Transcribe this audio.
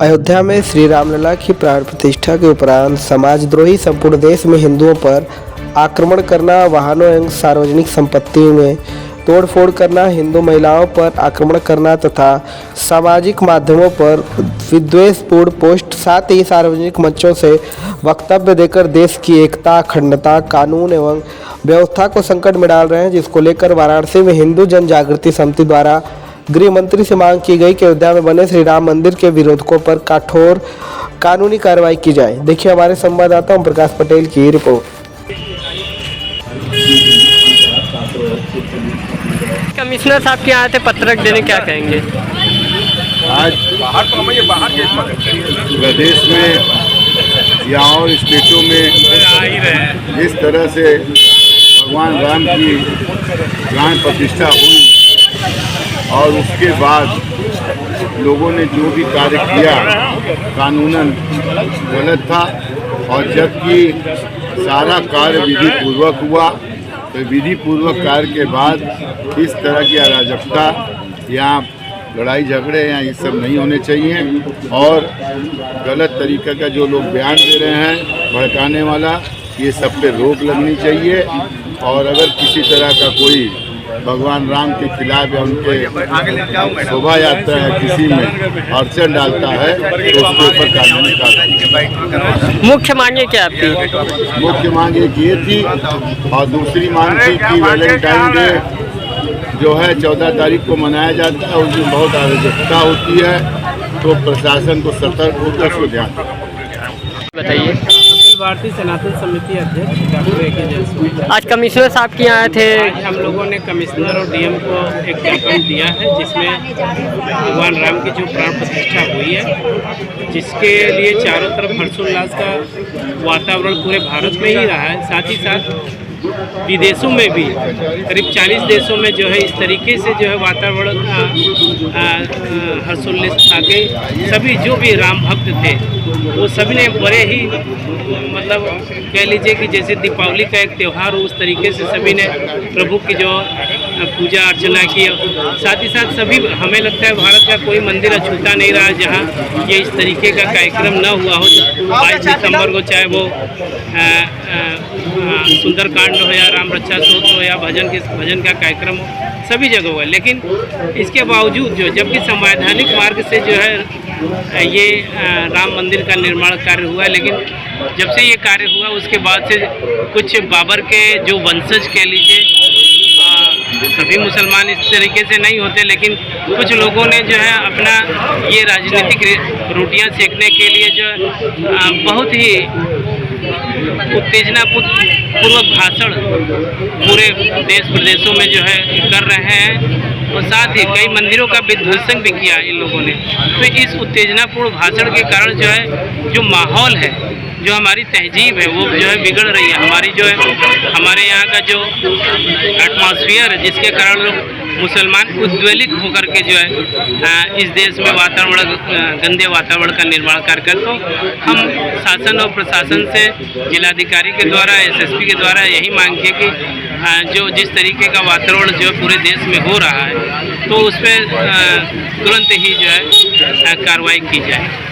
अयोध्या में श्री रामलला की प्राण प्रतिष्ठा के उपरांत समाजद्रोही संपूर्ण देश में हिंदुओं पर आक्रमण करना, वाहनों एवं सार्वजनिक संपत्ति में तोड़फोड़ करना, हिंदू महिलाओं पर आक्रमण करना तथा सामाजिक माध्यमों पर विद्वेषपूर्ण पोस्ट, साथ ही सार्वजनिक मंचों से वक्तव्य देकर देश की एकता, अखंडता, कानून एवं व्यवस्था को संकट में डाल रहे हैं, जिसको लेकर वाराणसी में हिंदू जन जागृति समिति द्वारा गृह मंत्री से मांग की गई कि अयोध्या में बने श्री राम मंदिर के विरोधकों पर कठोर कानूनी कार्रवाई की जाए। देखिए हमारे संवाददाता ओम प्रकाश पटेल की रिपोर्ट। कमिश्नर साहब के आए थे पत्रक देने, क्या कहेंगे? आज प्रदेश में या और स्टेटों में जिस तरह से भगवान राम की प्राण प्रतिष्ठा हुई और उसके बाद लोगों ने जो भी कार्य किया कानूनन गलत था, और जबकि सारा कार्य विधि पूर्वक हुआ, तो विधि पूर्वक कार्य के बाद इस तरह की अराजकता या लड़ाई झगड़े या ये सब नहीं होने चाहिए। और गलत तरीके का जो लोग बयान दे रहे हैं भड़काने वाला, ये सब पे रोक लगनी चाहिए। और अगर किसी तरह का कोई भगवान राम के खिलाफ या उनके शोभा यात्रा या किसी में अड़चन डालता है तो उसके ऊपर कानूनी कार्रवाई। मुख्य मांगे क्या आपकी? मुख्य मांग एक ये थी, और दूसरी मांग थी कि वैलेंटाइन डे जो है 14 तारीख को मनाया जाता है, उस दिन बहुत अराजकता होती है, तो प्रशासन को सतर्क होकर उसको ध्यान बताइए। भारतीय सनातन समिति अध्यक्ष डॉक्टर ए के जैसवाल। आज कमिश्नर साहब के आए थे। आज हम लोगों ने कमिश्नर और डीएम को एक ज्ञापन दिया है, जिसमें भगवान राम की जो प्राण प्रतिष्ठा हुई है, जिसके लिए चारों तरफ हर्षोल्लास का वातावरण पूरे भारत में ही रहा है, साथ ही साथ विदेशों में भी करीब 40 देशों में जो है इस तरीके से जो है वातावरण हर्षोल्लास आके सभी जो भी राम भक्त थे वो सभी ने बड़े ही मतलब कह लीजिए कि जैसे दीपावली का एक त्यौहार हो, उस तरीके से सभी ने प्रभु की जो पूजा अर्चना की। साथ ही साथ सभी, हमें लगता है भारत का कोई मंदिर अछूता नहीं रहा जहाँ ये इस तरीके का कार्यक्रम न हुआ हो। 22 दिसंबर को चाहे वो सुंदरकांड हो या राम रक्षा स्तोत्र हो या भजन का कार्यक्रम हो, सभी जगह हुआ। लेकिन इसके बावजूद जो जबकि संवैधानिक मार्ग से जो है ये राम मंदिर का निर्माण कार्य हुआ, लेकिन जब से ये कार्य हुआ उसके बाद से कुछ बाबर के जो वंशज कह लीजिए, सभी मुसलमान इस तरीके से नहीं होते, लेकिन कुछ लोगों ने जो है अपना ये राजनीतिक रोटियां सेकने के लिए जो बहुत ही उत्तेजना पूर्वक भाषण पूरे देश प्रदेशों में जो है कर रहे हैं, और साथ ही कई मंदिरों का विध्वंसन भी किया इन लोगों ने। तो इस उत्तेजनापूर्ण भाषण के कारण जो है जो माहौल है, जो हमारी तहजीब है वो जो है बिगड़ रही है। हमारी जो है हमारे यहाँ का जो एटमॉस्फेयर है, जिसके कारण लोग मुसलमान उद्वेलित होकर के जो है इस देश में वातावरण गंदे वातावरण का निर्माण कर तो हम शासन और प्रशासन से जिलाधिकारी के द्वारा एसएसपी के द्वारा यही मांग की कि जो जिस तरीके का वातावरण जो पूरे देश में हो रहा है तो उस पर तुरंत ही जो है कार्रवाई की जाए।